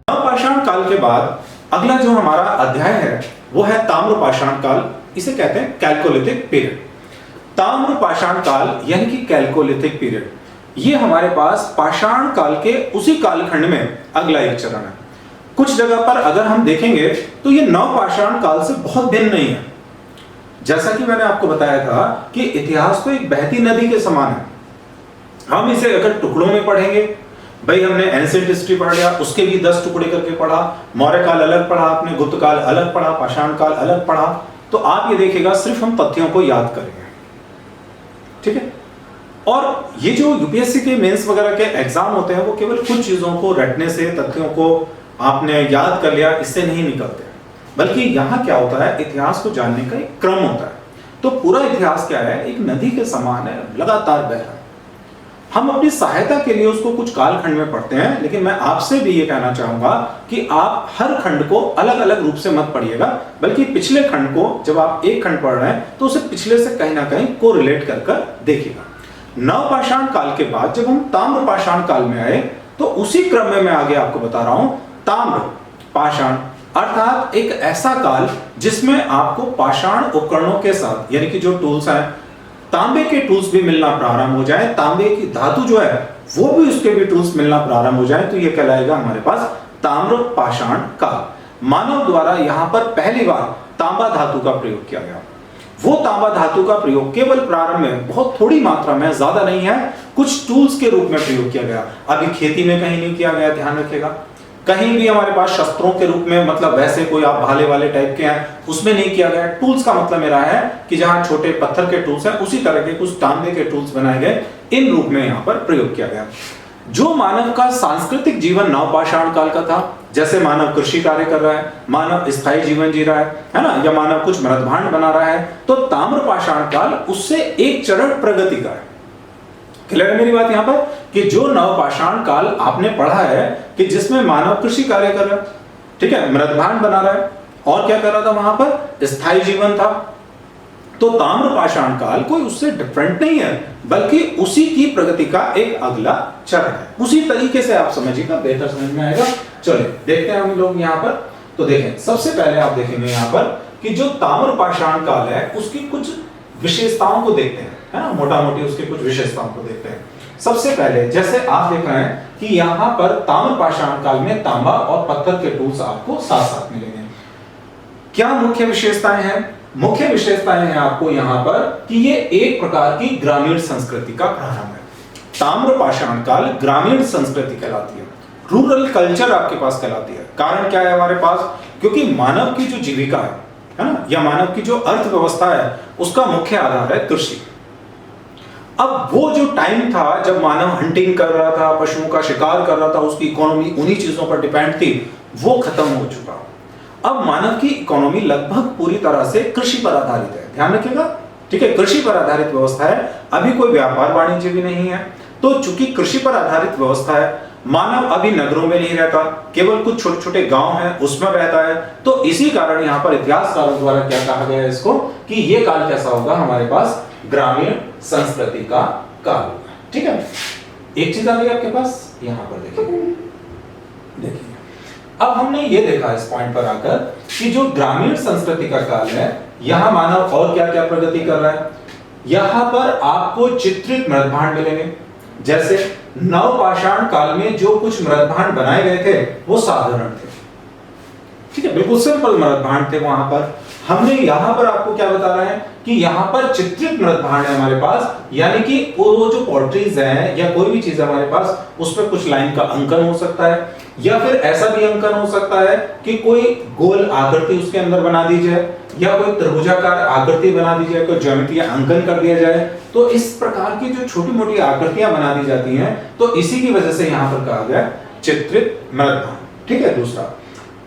नवपाषाण काल के बाद अगला जो हमारा अध्याय है वो है ताम्रपाषाण काल। इसे कहते हैं कैल्कोलिथिक पीरियड। ताम्रपाषाण काल यानी कि कैल्कोलिथिक पीरियड, ये हमारे पास पाषाण काल के उसी कालखंड में अगला एक चरण है। कुछ जगह पर अगर हम देखेंगे तो ये नवपाषाण काल से बहुत भिन्न नहीं है। जैसा कि मैंने आपको बताया था कि इतिहास तो एक बहती नदी के समान है। हम इसे अगर टुकड़ों में पढ़ेंगे, भाई हमने एंशिएंट हिस्ट्री पढ़ लिया, उसके भी 10 टुकड़े करके पढ़ा, मौर्य काल अलग पढ़ा आपने, गुप्त काल अलग पढ़ा, पाषाण काल अलग पढ़ा, तो आप ये देखिएगा सिर्फ हम तथ्यों को याद करेंगे, ठीक है। और ये जो यूपीएससी के मेंस वगैरह के एग्जाम होते हैं वो केवल कुछ चीजों को रटने से, तथ्यों को आपने याद कर लिया, इससे नहीं निकलते, बल्कि यहाँ क्या होता है, इतिहास को जानने का एक क्रम होता है। तो पूरा इतिहास क्या है, एक नदी के समान है, लगातार बह रहा है। हम अपनी सहायता के लिए उसको कुछ कालखंड में पढ़ते हैं, लेकिन मैं आपसे भी ये कहना चाहूंगा कि आप हर खंड को अलग अलग रूप से मत पढ़िएगा, बल्कि पिछले खंड को जब आप एक खंड पढ़ रहे हैं तो उसे पिछले से कहीं ना कहीं को रिलेट कर देखिएगा। नवपाषाण काल के बाद जब हम ताम्रपाषाण काल में आए तो उसी क्रम में मैं आगे आपको बता रहा हूं ताम्र पाषाण, अर्थात एक ऐसा काल जिसमें आपको पाषाण उपकरणों के साथ, यानी कि जो टूल्स हैं, तांबे के टूल्स भी मिलना प्रारंभ हो जाए, तांबे की धातु जो है वो भी, उसके भी टूल्स मिलना प्रारंभ हो जाए, तो ये कहलाएगा हमारे पास ताम्रपाषाण काल। मानव द्वारा यहां पर पहली बार तांबा धातु का प्रयोग किया गया। वो तांबा धातु का प्रयोग केवल प्रारंभ में बहुत थोड़ी मात्रा में, ज्यादा नहीं है, कुछ टूल्स के रूप में प्रयोग किया गया। अभी खेती में कहीं नहीं किया गया, ध्यान रखिएगा। कहीं भी हमारे पास शस्त्रों के रूप में, मतलब वैसे कोई आप भाले वाले टाइप के हैं, उसमें नहीं किया गया। टूल्स का मतलब मेरा है कि जहां छोटे पत्थर के टूल्स हैं, उसी तरह के कुछ तांबे के टूल्स बनाए गए, इन रूप में यहां पर प्रयोग किया गया। जो मानव का सांस्कृतिक जीवन नवपाषाण काल का था, जैसे मानव कृषि कार्य कर रहा है, मानव स्थायी जीवन जी रहा है ना, या मानव कुछ मृदभांड बना रहा है, तो ताम्रपाषाण काल उससे एक चरण प्रगति का है। क्लियर है मेरी बात यहां पर, कि जो नवपाषाण काल आपने पढ़ा है कि जिसमें मानव कृषि कार्य कर रहा है, ठीक है, मृदभांड बना रहा है, और क्या कर रहा था वहां पर, स्थायी जीवन था, तो ताम्रपाषाण काल कोई उससे डिफरेंट नहीं है, बल्कि उसी की प्रगति का एक अगला चरण है। उसी तरीके से आप समझिएगा, बेहतर समझ में आएगा। चलिए देखते हैं हम लोग यहाँ पर। तो देखें, सबसे पहले आप देखेंगे यहाँ पर कि जो ताम्रपाषाण काल है उसकी कुछ विशेषताओं को देखते हैं, है ना, मोटा मोटी उसकी कुछ विशेषताओं को देखते हैं। सबसे पहले जैसे आप देख रहे हैं कि यहाँ पर ताम्रपाषाण काल में तांबा और पत्थर के टूल्स आपको साथ साथ मिलेंगे। क्या मुख्य विशेषताएं हैं? मुख्य विशेषताएं हैं आपको यहाँ पर कि ये एक प्रकार की ग्रामीण संस्कृति का प्रारंभ है। ताम्रपाषाण काल ग्रामीण संस्कृति कहलाती है, रूरल कल्चर आपके पास कहलाती है। कारण क्या है हमारे पास, क्योंकि मानव की जो जीविका है ना, या मानव की जो अर्थव्यवस्था है, उसका मुख्य आधार है कृषि। अब वो जो टाइम था जब मानव हंटिंग कर रहा था, पशुओं का शिकार कर रहा था, उसकी इकोनॉमी उन्हीं चीजों पर डिपेंड थी, वो खत्म हो चुका। अब मानव की इकोनॉमी लगभग पूरी तरह से कृषि पर आधारित है, ध्यान रखिएगा, ठीक है, कृषि पर आधारित व्यवस्था है। अभी कोई व्यापार वाणिज्य भी नहीं है। तो चूंकि कृषि पर आधारित व्यवस्था है, मानव अभी नगरों में नहीं रहता, केवल कुछ छोटे छोटे गांव हैं उसमें रहता है। तो इसी कारण यहाँ पर इतिहासकारों द्वारा क्या कहा गया है इसको, कि ये काल कैसा होगा, हमारे पास ग्रामीण संस्कृति का काल होगा, ठीक है। एक चीज आ गई आपके पास, यहाँ पर देखिए, अब हमने ये देखा इस पॉइंट पर आकर कि जो ग्रामीण संस्कृति का काल है, यहां मानव और क्या क्या प्रगति कर रहा है। यहां पर आपको चित्रित मृदभांड मिलेंगे। जैसे नवपाषाण काल में जो कुछ मृदभांड बनाए गए थे वो साधारण थे, ठीक है, बिल्कुल सिंपल मृदभांड थे। वहां पर हमने यहां पर आपको क्या बता रहे हैं कि यहां पर चित्रित मृदभांड है हमारे पास, यानी कि वो जो पोर्ट्रीज हैं या कोई भी चीज हमारे पास, उस पर कुछ लाइन का अंकन हो सकता है, या फिर ऐसा भी अंकन हो सकता है कि कोई गोल आकृति उसके अंदर बना दी जाए, या कोई त्रिभुजाकार आकृति बना दी जाए, कोई ज्यामितीय अंकन कर दिया जाए। तो इस प्रकार की जो छोटी मोटी आकृतियां बना दी जाती हैं, तो इसी की वजह से यहां पर कहा गया चित्रित मृदभांड, ठीक है। दूसरा,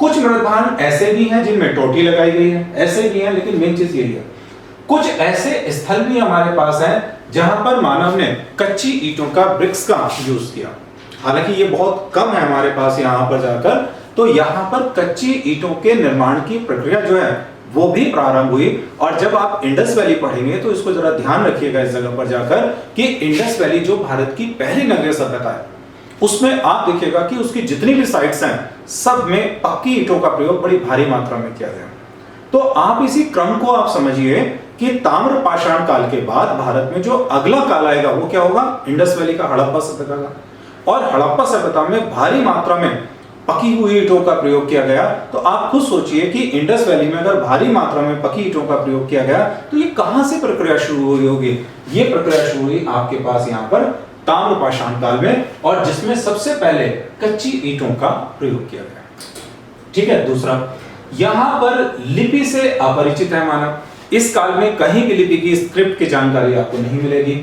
कुछ मृदभांड ऐसे भी हैं जिनमें टोटी लगाई गई है, ऐसे भी हैं, लेकिन मेन चीज यही है, कुछ ऐसे स्थल भी हमारे पास हैं जहां पर मानव ने कच्ची ईंटों का, ब्रिक्स का यूज किया। हालांकि ये बहुत कम है हमारे पास यहाँ पर जाकर, तो यहाँ पर कच्ची ईंटों के निर्माण की प्रक्रिया जो है वो भी प्रारंभ हुई। और जब आप इंडस वैली पढ़ेंगे तो इसको जरा ध्यान रखिएगा इस जगह पर जाकर कि इंडस वैली जो भारत की पहली नगरीय सभ्यता है, उसमें आप देखिएगा कि उसकी जितनी भी साइट्स हैं सब में पक्की ईंटों का प्रयोग बड़ी भारी मात्रा में किया गया। तो आप इसी क्रम को आप समझिए कि ताम्र पाषाण काल के बाद भारत में जो अगला काल आएगा वो क्या होगा, इंडस वैली का हड़प्पा सभ्यता का। और हड़प्पा सभ्यता में भारी मात्रा में पकी हुई ईंटों का प्रयोग किया गया। तो आप खुद सोचिए कि इंडस वैली में अगर भारी मात्रा में पकी ईंटों का प्रयोग किया गया तो ये कहां से प्रक्रिया शुरू हुई होगी? ये प्रक्रिया शुरू हुई आपके पास यहाँ पर ताम्र पाषाण काल में, और जिसमें सबसे पहले कच्ची ईंटों का प्रयोग किया गया। ठीक है। दूसरा, यहां पर लिपि से अपरिचित है मानव। इस काल में कहीं भी लिपि की स्क्रिप्ट की जानकारी आपको नहीं मिलेगी।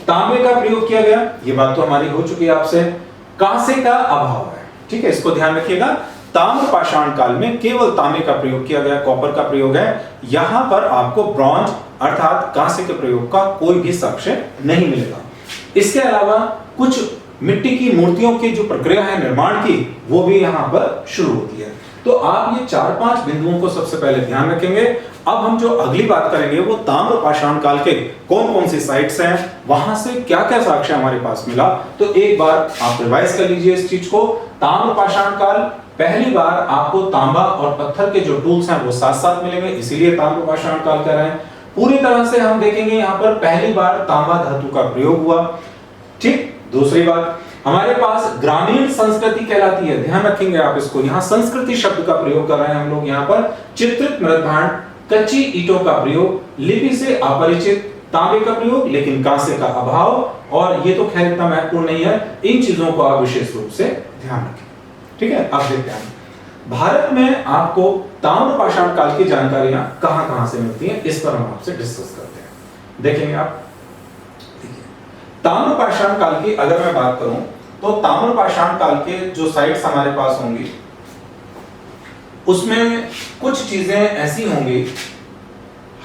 तांबे का प्रयोग किया गया, ये बात तो हमारी हो चुकी है आपसे। कांसे का अभाव है। ठीक है, इसको ध्यान रखिएगा। ताम्र पाषाण काल में केवल तांबे का प्रयोग किया गया, कॉपर का प्रयोग है। यहां पर आपको ब्रॉन्ज अर्थात कांसे के प्रयोग का कोई भी साक्ष्य नहीं मिलेगा। इसके अलावा कुछ मिट्टी की मूर्तियों की जो प्रक्रिया है निर्माण की, वो भी यहां पर शुरू होती है। तो आप ये 4-5 बिंदुओं को सबसे पहले ध्यान रखेंगे। अब हम जो अगली बात करेंगे वो ताम्र पाषाण काल के कौन कौन सी साइट्स हैं, वहां से क्या क्या साक्ष्य हमारे पास मिला। तो एक बार आप रिवाइज कर लीजिए इस चीज को। ताम्र पाषाण काल, पहली बार आपको तांबा और पत्थर के जो टूल्स हैं वो साथ साथ मिलेंगे, इसीलिए ताम्र पाषाण काल कह रहे हैं। पूरी तरह से हम देखेंगे यहाँ पर पहली बार तांबा धातु का प्रयोग हुआ। ठीक। दूसरी बात, हमारे पास ग्रामीण संस्कृति कहलाती है, ध्यान रखेंगे आप इसको। यहाँ संस्कृति शब्द का प्रयोग कर रहे हैं हम लोग। यहाँ पर चित्रित मृदभांड, कच्ची ईंटों का प्रयोग, लिपि से अपरिचित, तांबे का प्रयोग लेकिन कांसे का अभाव, और ये तो खैर इतना महत्वपूर्ण नहीं है। इन चीजों को आप विशेष रूप से ध्यान रखें। ठीक है। अब देखते हैं भारत में आपको ताम्र पाषाण काल की जानकारियां कहां-कहां से मिलती हैं, इस पर हम आपसे डिस्कस करते हैं। देखेंगे आप। ताम्र पाषाण काल की अगर मैं बात करूं तो ताम्र पाषाण काल के जो साइट्स हमारे पास होंगी उसमें कुछ चीजें ऐसी होंगी,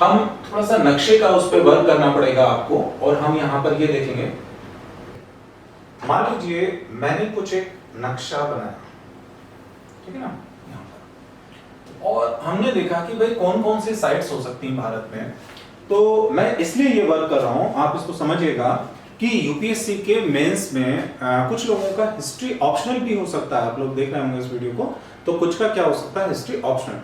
हम थोड़ा सा नक्शे का उस पर वर्क करना पड़ेगा आपको। और हम यहां पर ये देखेंगे, मान लीजिए मैंने कुछ एक नक्शा बनाया, ठीक है ना, यहां पर, और हमने देखा कि भाई कौन कौन सी साइट्स हो सकती हैं भारत में। तो मैं इसलिए ये वर्क कर रहा हूं, आप इसको समझिएगा कि यूपीएससी के मेंस में कुछ लोगों का हिस्ट्री ऑप्शनल भी हो सकता है। आप लोग देख रहे होंगे इस वीडियो को, तो कुछ का क्या हो सकता है, हिस्ट्री ऑप्शनल।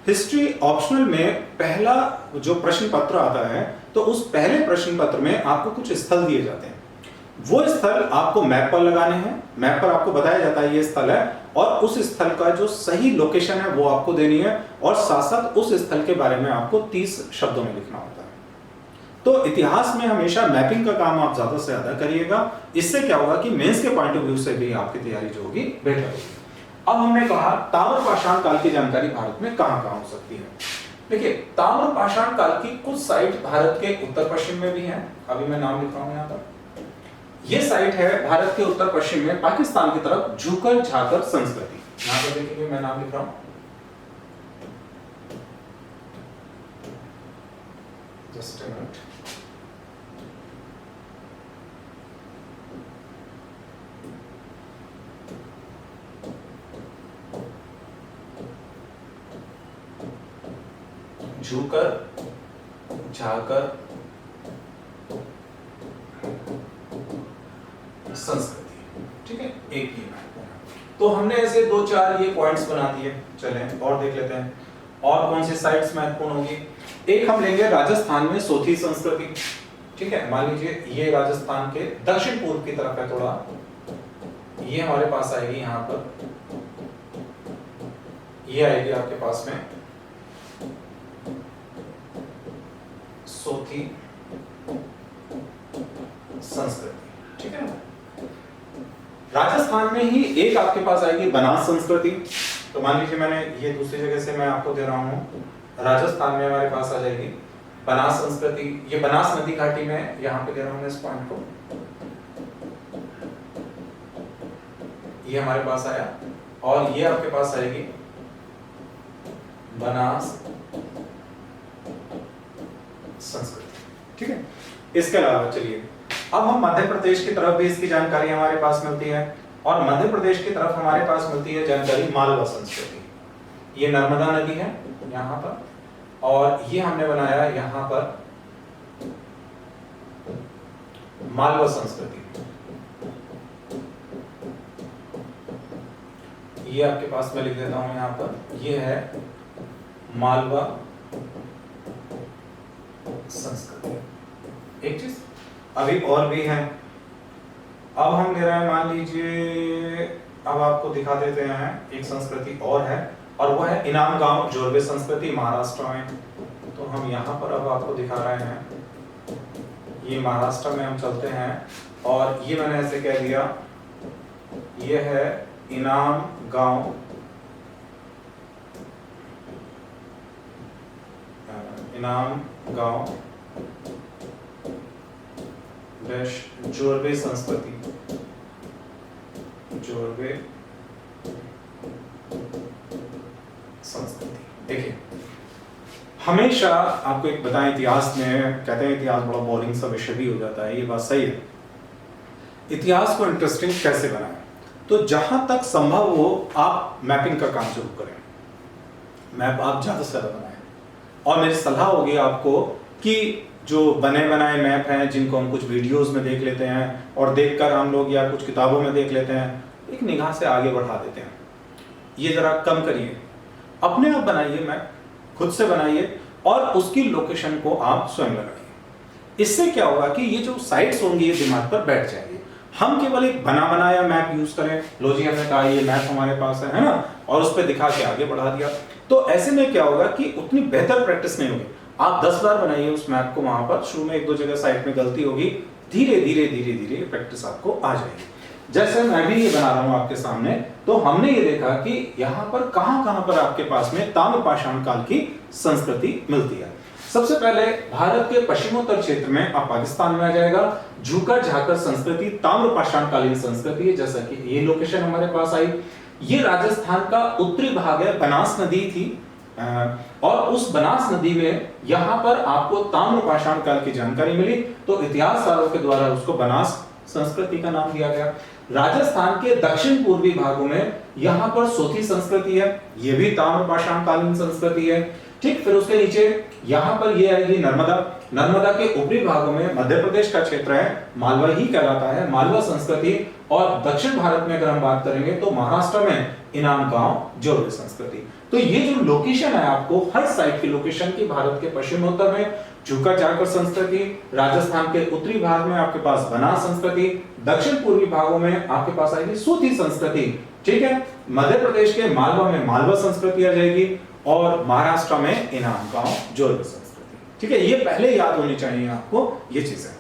हिस्ट्री ऑप्शनल में पहला जो प्रश्न पत्र आता है, तो उस पहले प्रश्न पत्र में आपको कुछ स्थल दिए जाते हैं। वो स्थल आपको मैप पर लगाने हैं। मैप पर आपको बताया जाता है ये स्थल है, और उस स्थल का जो सही लोकेशन है वो आपको देनी है, और साथ साथ उस स्थल के बारे में आपको 30 शब्दों में लिखना होता है। तो इतिहास में हमेशा मैपिंग का काम आप ज्यादा से ज्यादा करिएगा। इससे क्या होगा कि मेंस के पॉइंट ऑफ व्यू से भी आपकी तैयारी जो होगी बेहतर होगी। अब हमने कहा ताम्र पाषाण काल की जानकारी भारत में कहां-कहां हो सकती है। देखिए, ताम्र पाषाण काल की कुछ साइट भारत के उत्तर पश्चिम में भी हैं। अभी मैं नाम लिख रहा हूं यहां पर। ये साइट है भारत के उत्तर पश्चिम में, पाकिस्तान की तरफ, झूकर झाकर संस्कृति। यहां पर देखिए मैं नाम लिख रहा हूं, जस्ट अ मिनट। झूकर झाकर संस्कृति, ठीक है, एक ही है। तो हमने ऐसे 2-4 ये पॉइंट्स बना दिए। चलें और देख लेते हैं और कौन सी साइट्स महत्वपूर्ण होगी। एक हम लेंगे राजस्थान में सोथी संस्कृति। ठीक है, मान लीजिए ये राजस्थान के दक्षिण पूर्व की तरफ है थोड़ा, ये हमारे पास आएगी, यहाँ पर ये आएगी आपके पास में सोथी संस्कृति। ठीक है, राजस्थान में ही एक आपके पास आएगी बनास संस्कृति। तो मान लीजिए मैंने ये दूसरी जगह से मैं आपको दे रहा हूं, राजस्थान में हमारे पास आ जाएगी बनास संस्कृति। ये बनास नदी घाटी में यहाँ पे दे रहा हूं इस पॉइंट को, ये हमारे पास आया, और ये आपके पास आएगी बनास संस्कृति। ठीक है, इसके अलावा चलिए अब हम मध्य प्रदेश की तरफ भी इसकी जानकारी हमारे पास मिलती है, और मध्य प्रदेश की तरफ हमारे पास मिलती है जानकारी मालवा संस्कृति। ये नर्मदा नदी है यहाँ पर, और ये हमने बनाया यहां पर मालवा संस्कृति। ये आपके पास मैं लिख देता हूं यहां पर, ये है मालवा संस्कृति। एक चीज अभी और भी है, अब हम ले रहे हैं, मान लीजिए अब आपको दिखा देते हैं एक संस्कृति और है, और वो है इनाम गांव जोरबे संस्कृति महाराष्ट्र में। तो हम यहाँ पर अब आपको दिखा रहे हैं, ये महाराष्ट्र में हम चलते हैं, और ये मैंने ऐसे कह दिया, ये है इनाम गांव जोरबे संस्कृति, जोरबे संस्कृति। देखिए हमेशा आपको एक बताएं, इतिहास में कहते हैं इतिहास बड़ा बोरिंग सा विषय भी हो जाता है, ये बात सही है। इतिहास को इंटरेस्टिंग कैसे बनाएं? तो जहां तक संभव हो आप मैपिंग का काम शुरू करें, मैप आप ज्यादा से ज्यादा बनाएं। और मेरी सलाह होगी आपको कि जो बने बनाए मैप हैं, जिनको हम कुछ वीडियोस में देख लेते हैं और देखकर हम लोग या कुछ किताबों में देख लेते हैं, एक निगाह से आगे बढ़ा देते हैं, ये जरा कम करिए। अपने आप बनाइए मैप, खुद से बनाइए और उसकी लोकेशन को आप स्वयं लगाइए। इससे क्या होगा कि ये जो साइट्स होंगी ये दिमाग पर बैठ जाएंगे। हम केवल एक बना बनाया मैप यूज करें, लो जी हमने कहा ये मैप हमारे पास है ना, और उस पर दिखा के आगे बढ़ा दिया, तो ऐसे में क्या होगा कि उतनी बेहतर प्रैक्टिस नहीं होगी। आप 10 बार बनाइए उस मैप को, वहां पर शुरू में 1-2 जगह साइट में गलती होगी, धीरे धीरे धीरे धीरे प्रैक्टिस आपको आ जाएगी। जैसे मैं भी ये बना रहा हूं आपके सामने, तो हमने ये देखा कि यहाँ पर कहां पर आपके पास में ताम्रपाषाण काल की संस्कृति मिलती है। सबसे पहले भारत के पश्चिमोत्तर क्षेत्र में, अब पाकिस्तान में आ जाएगा, झूकर झाकर संस्कृति ताम्रपाषाण कालीन संस्कृति है। जैसा कि ये लोकेशन हमारे पास आई, ये राजस्थान का उत्तरी भाग है, बनास नदी थी, और उस बनास नदी में यहां पर आपको ताम्रपाषाण काल की जानकारी मिली, तो इतिहासकारों के द्वारा उसको बनास संस्कृति का नाम दिया गया। राजस्थान के दक्षिण पूर्वी भागों में यहां पर सोथी संस्कृति है, यह भी ताम्रपाषाण कालीन संस्कृति है। ठीक, फिर उसके नीचे यहां पर ये आएगी नर्मदा। नर्मदा के ऊपरी भागों में मध्य प्रदेश का क्षेत्र है, मालवा ही कहलाता है, मालवा संस्कृति। और दक्षिण भारत में अगर हम बात करेंगे तो महाराष्ट्र में इनाम गांव जोरबे संस्कृति। तो ये जो लोकेशन है, आपको हर साइड की लोकेशन की, भारत के पश्चिमोत्तर में झुका झाकर संस्कृति, राजस्थान के उत्तरी भाग में आपके पास बनास संस्कृति, दक्षिण पूर्वी भागों में आपके पास आएगी सूती संस्कृति। ठीक है, मध्य प्रदेश के मालवा में मालवा संस्कृति आ जाएगी, और महाराष्ट्र में इनाम गांव जोरबे संस्कृति। ठीक है, ये पहले याद होनी चाहिए आपको ये चीजें।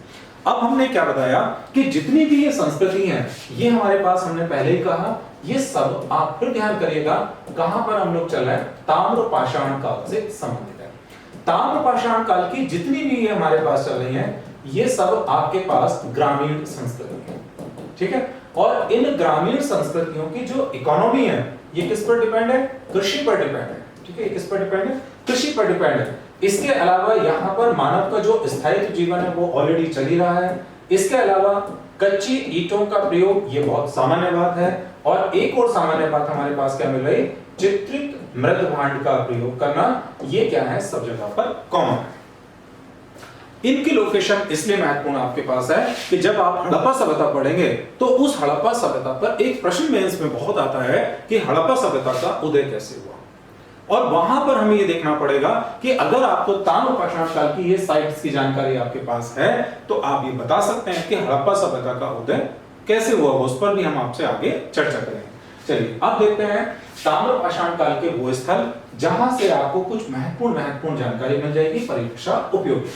अब हमने क्या बताया कि जितनी भी ये संस्कृति है, ये हमारे पास, हमने पहले ही कहा, ये सब आप फिर ध्यान करिएगा कहां पर हम लोग चल रहे हैं, ताम्रपाषाण काल से संबंधित है। ताम्रपाषाण काल की जितनी भी ये हमारे पास चल रही हैं, ये सब आपके पास ग्रामीण संस्कृति है। ठीक है, और इन ग्रामीण संस्कृतियों की जो इकोनॉमी है, ये किस पर डिपेंड है? कृषि पर डिपेंड है। ठीक है, किस पर डिपेंड है? कृषि पर डिपेंड है। इसके अलावा यहाँ पर मानव का जो स्थायित्व जीवन है वो ऑलरेडी चल ही रहा है। इसके अलावा कच्ची ईंटों का प्रयोग, ये बहुत सामान्य बात है। और एक और सामान्य बात हमारे पास क्या मिल रही? चित्रित मृद भांड का प्रयोग करना, ये क्या है? सब जगह पर कॉमन है। इनकी लोकेशन इसलिए महत्वपूर्ण आपके पास है कि जब आप हड़प्पा सभ्यता पढ़ेंगे तो उस हड़प्पा सभ्यता पर एक प्रश्न मेंस में बहुत आता है कि हड़प्पा सभ्यता का उदय कैसे हुआ, और वहां पर हमें ये देखना पड़ेगा कि अगर आपको ताम्रपाषाण काल की ये साइट्स की जानकारी आपके पास है, तो आप ये बता सकते हैं कि हड़प्पा सभ्यता का उदय कैसे हुआ। उस पर भी हम आपसे आगे चर्चा करेंगे। चलिए अब देखते हैं ताम्रपाषाण काल के वो स्थल जहां से आपको कुछ महत्वपूर्ण जानकारी मिल जाएगी, परीक्षा उपयोगी।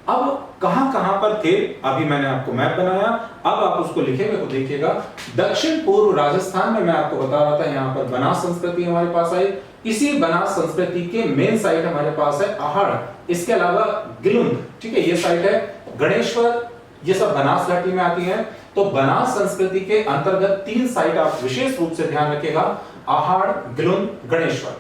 अब कहां पर थे, अभी मैंने आपको मैप बनाया, अब आप उसको लिखेंगे तो देखिएगा, दक्षिण पूर्व राजस्थान में मैं आपको बता रहा था, यहाँ पर बनास संस्कृति हमारे पास आई। इसी बनास संस्कृति के मेन साइट हमारे पास है आहाड़, इसके अलावा गिलुंद, ठीक है, ये साइट है गणेश्वर, ये सब बनास घाटी में आती है। तो बनास संस्कृति के अंतर्गत 3 साइट आप विशेष रूप से ध्यान रखिएगा, आहाड़, गिलुंद, गणेश्वर।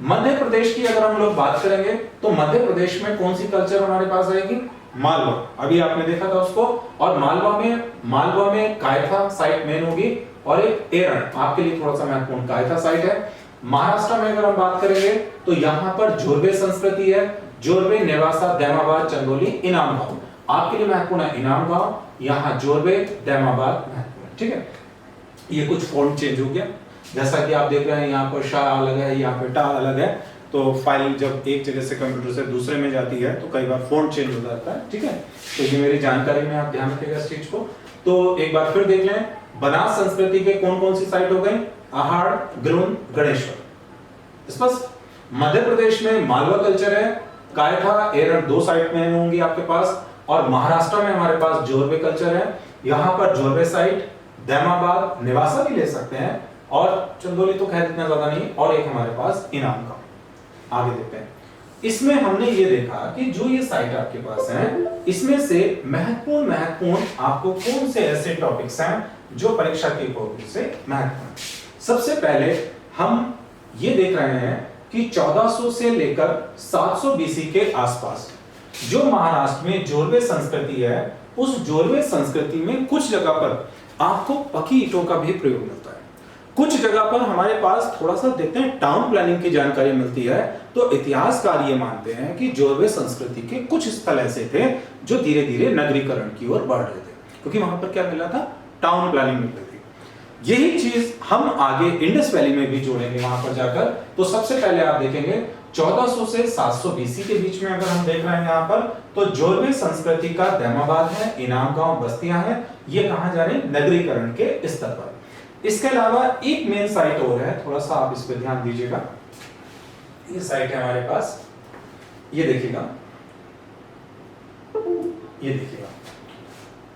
मध्य प्रदेश की अगर हम लोग बात करेंगे तो मध्य प्रदेश में कौन सी कल्चर हमारे पास आएगी? मालवा, अभी आपने देखा था उसको। और मालवा में कायथा साइट मेन होगी, और एक एरन आपके लिए थोड़ा सा महत्वपूर्ण कायथा साइट है। महाराष्ट्र में अगर हम बात करेंगे तो यहां पर जोरबे संस्कृति है, जोरबे, नेवासा, दैमाबाद, चंदौली, इनाम गांव। आपके लिए महत्वपूर्ण है इनाम गांव, यहां जोरबे, दैमाबाद महत्वपूर्ण है। ठीक है, ये कुछ फॉन्ट चेंज हो गया, जैसा कि आप देख रहे हैं यहाँ पर शाह अलग है, यहाँ पे टा अलग है, तो फाइल जब एक जगह से कंप्यूटर से दूसरे में जाती है तो कई बार फॉन्ट चेंज हो जाता है। ठीक है, तो ये मेरी जानकारी में आप ध्यान रखिएगा इस चीज को। तो एक बार फिर देख लें, बनास संस्कृति के कौन कौन सी साइट हो गई, आहाड़, गिरुन, गणेश्वर। स्पष्ट। मध्य प्रदेश में मालवा कल्चर है, कायथा, एरन 2 साइट में होंगी आपके पास, और महाराष्ट्र में हमारे पास जोरबे कल्चर है, यहाँ पर जोरबे साइट, दैमाबाद, नेवासा भी ले सकते हैं, और चंदौली तो खैर इतना ज्यादा नहीं, और एक हमारे पास इनाम का। आगे देखते हैं, इसमें हमने ये देखा कि जो ये साइट आपके पास है, इसमें से महत्वपूर्ण आपको कौन से ऐसे टॉपिक्स हैं जो परीक्षा की पॉइंट से महत्वपूर्ण। सबसे पहले हम ये देख रहे हैं कि 1400 से लेकर 700 बीसी के आसपास जो महाराष्ट्र में जोरबे संस्कृति है, उस जोरबे संस्कृति में कुछ जगह पर आपको पकी ईंटों का भी प्रयोग मिलता है। कुछ जगह पर हमारे पास थोड़ा सा देखते हैं टाउन प्लानिंग की जानकारी मिलती है। तो इतिहासकार ये मानते हैं कि जोरबे संस्कृति के कुछ स्थल ऐसे थे जो धीरे धीरे नगरीकरण की ओर बढ़ रहे थे, क्योंकि वहां पर क्या मिला था, टाउन प्लानिंग मिल रही थी। यही चीज हम आगे इंडस वैली में भी जोड़ेंगे वहां पर जाकर। तो सबसे पहले आप देखेंगे 1400 से 700 बीसी के बीच में अगर हम देख रहे हैं यहाँ पर, तो जोरबे संस्कृति का दैमाबाद है, इनाम गांव, बस्तियां हैं, ये कहां जा रहे हैं, नगरीकरण के स्तर पर। इसके अलावा एक मेन साइट और है, थोड़ा सा आप इस पे ध्यान दीजिएगा। ये साइट है हमारे पास, ये देखिएगा, ये देखिएगा।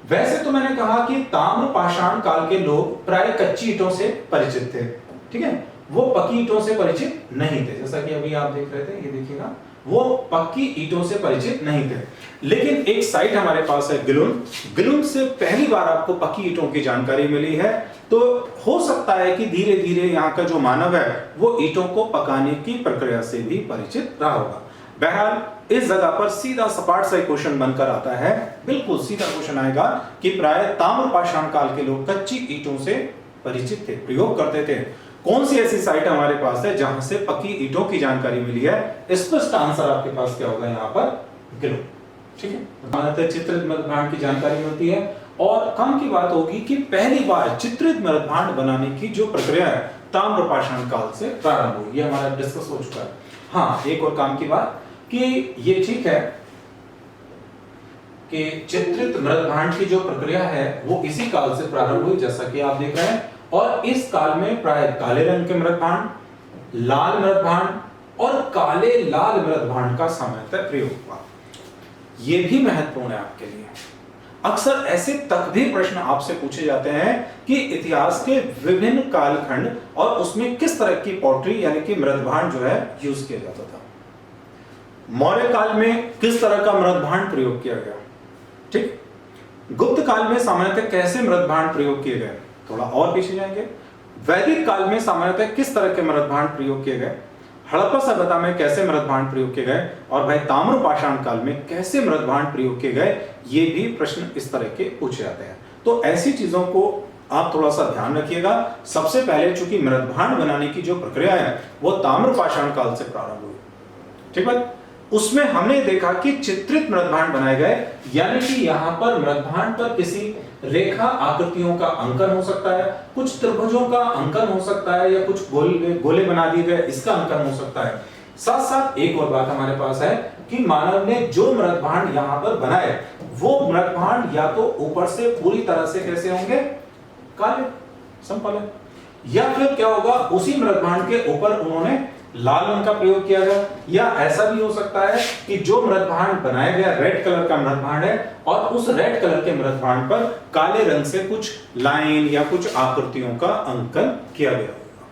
वैसे तो मैंने कहा कि ताम्र पाषाण काल के लोग प्राय कच्ची ईंटों से परिचित थे, ठीक है, वो पक्की ईंटों से परिचित नहीं थे। जैसा कि अभी आप देख रहे थे, ये देखिएगा, वो पक्की ईंटों से परिचित नहीं थे। लेकिन एक साइट हमारे पास है गिलुन से पहली बार आपको पक्की ईंटों की जानकारी मिली है। तो हो सकता है कि धीरे धीरे यहाँ का जो मानव है वो ईंटों को पकाने की प्रक्रिया से भी परिचित रहा होगा। बहरहाल इस जगह पर सीधा सपाट सा क्वेश्चन बनकर आता है, बिल्कुल सीधा क्वेश्चन आएगा कि प्राय ताम्र पाषाण काल के लोग कच्ची ईंटों से परिचित थे, प्रयोग करते थे। कौन सी ऐसी साइट हमारे पास है जहां से पक्की ईंटों की जानकारी मिली है? स्पष्ट आंसर आपके पास क्या होगा यहाँ पर, गिलुन। ठीक है, चित्रित मृदभांड की जानकारी मिलती है। और काम की बात होगी कि पहली बार चित्रित मृदभांड बनाने की जो प्रक्रिया है ताम्र पाषाण काल से प्रारंभ हुई, ये हमारा डिस्कस हो चुका है। हाँ, एक और काम की बात कि ये ठीक है कि चित्रित मृदभांड की जो प्रक्रिया है वो इसी काल से प्रारंभ हुई, जैसा कि आप देख रहे हैं। और इस काल में प्राय काले रंग के मृदभांड, लाल मृदभांड और काले लाल मृदभांड का सामान्यतः प्रयोग हुआ। यह भी महत्वपूर्ण है आपके लिए। अक्सर ऐसे तक भी प्रश्न आपसे पूछे जाते हैं कि इतिहास के विभिन्न कालखंड और उसमें किस तरह की पॉटरी यानी कि मृदभांड जो है यूज किया जाता था। मौर्य काल में किस तरह का मृदभांड प्रयोग किया गया, ठीक। गुप्त काल में सामान्यतः कैसे मृदभांड प्रयोग किए गए, थोड़ा और पीछे जाएंगे। वैदिक काल में सामान्यतः किस तरह के मृदभांड प्रयोग किए गए, हड़प्पा सभ्यता में कैसे मृदभांड प्रयोग किए गए, और भाई ताम्र पाषाण काल में कैसे मृदभांड प्रयोग किए गए, ये भी प्रश्न इस तरह के पूछे जाते हैं। तो ऐसी चीजों को आप थोड़ा सा ध्यान रखिएगा। सबसे पहले चूंकि मृदभांड बनाने की जो प्रक्रिया है वो ताम्र पाषाण काल से प्रारंभ हुई, ठीक है। उसमें हमने देखा कि चित्रित मृदभांड बनाए गए, यानी कि यहां पर मृदभांड पर किसी रेखा आकृतियों का अंकन हो सकता है, कुछ त्रिभुजों का अंकन हो सकता है, या कुछ गोले बना दिए गए इसका अंकन हो सकता है। साथ साथ एक और बात हमारे पास है कि मानव ने जो मृदभांड यहां पर बनाए वो मृदभांड या तो ऊपर से पूरी तरह से कैसे होंगे, काले, सिंपल है, या फिर क्या होगा, उसी मृदभांड के ऊपर उन्होंने लाल रंग का प्रयोग किया गया, या ऐसा भी हो सकता है कि जो मृदभांड बनाया गया रेड कलर का मृदभांड है और उस रेड कलर के मृदभांड पर काले रंग से कुछ लाइन या कुछ आकृतियों का अंकन किया गया होगा।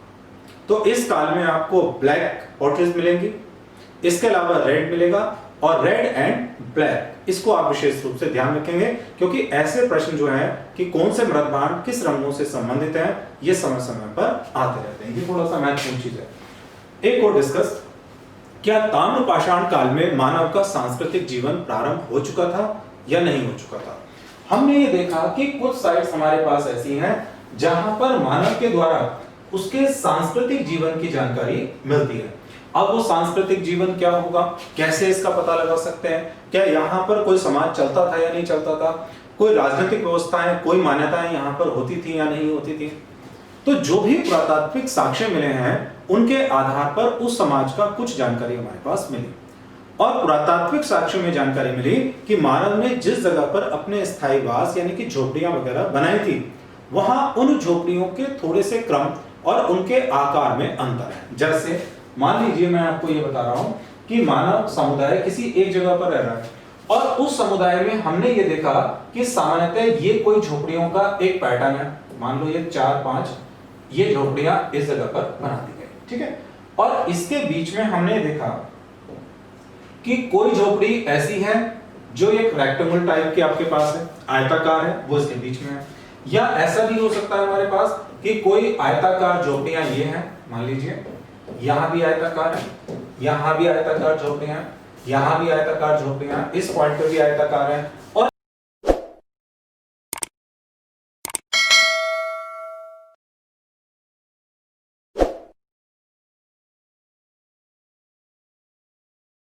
तो इस काल में आपको ब्लैक पॉटरीज मिलेंगी, इसके अलावा रेड मिलेगा, और रेड एंड ब्लैक, इसको आप विशेष रूप से ध्यान रखेंगे क्योंकि ऐसे प्रश्न जो है कि कौन से मृदभांड किस रंगों से संबंधित है ये समय समय पर आते रहते हैं। ये थोड़ा सा महत्वपूर्ण चीज है। एक और डिस्कस, क्या ताम्र पाषाण काल में मानव का सांस्कृतिक जीवन प्रारंभ हो चुका था या नहीं हो चुका था। हमने ये देखा कि कुछ साइट्स हमारे पास ऐसी हैं जहां पर मानव के द्वारा उसके सांस्कृतिक जीवन की जानकारी मिलती है। अब वो सांस्कृतिक जीवन क्या होगा, कैसे इसका पता लगा सकते हैं, क्या यहाँ पर कोई समाज चलता था या नहीं चलता था, कोई राजनीतिक व्यवस्थाएं, कोई मान्यताएं यहाँ पर होती थी या नहीं होती थी। तो जो भी पुरातात्विक साक्ष्य मिले हैं उनके आधार पर उस समाज का कुछ जानकारी हमारे पास मिली। और पुरातात्विक साक्ष्य में जानकारी मिली कि मानव ने जिस जगह पर अपने स्थायी वास यानी कि झोपड़ियां वगैरह बनाई थी, वहां उन झोपड़ियों के थोड़े से क्रम और उनके आकार में अंतर है। जैसे मान लीजिए मैं आपको ये बता रहा हूं कि मानव समुदाय किसी एक जगह पर रह रहा है और उस समुदाय में हमने ये देखा कि सामान्यतः ये कोई झोपड़ियों का एक पैटर्न है। मान लो ये 4-5 ये झोपड़ियां इस जगह पर बना दी गई, ठीक है। और इसके बीच में हमने देखा कि कोई झोपड़ी ऐसी है जो एक रेक्टेंगल टाइप की आपके पास है, आयताकार है, वो इसके बीच में है। या ऐसा भी हो सकता है हमारे पास कि कोई आयताकार झोपड़ियां ये हैं, मान लीजिए यहां भी आयताकार है, यहां भी आयताकार झोपड़ियां, यहां भी आयताकार झोपड़ियां, इस पॉइंट पे भी आयताकार है,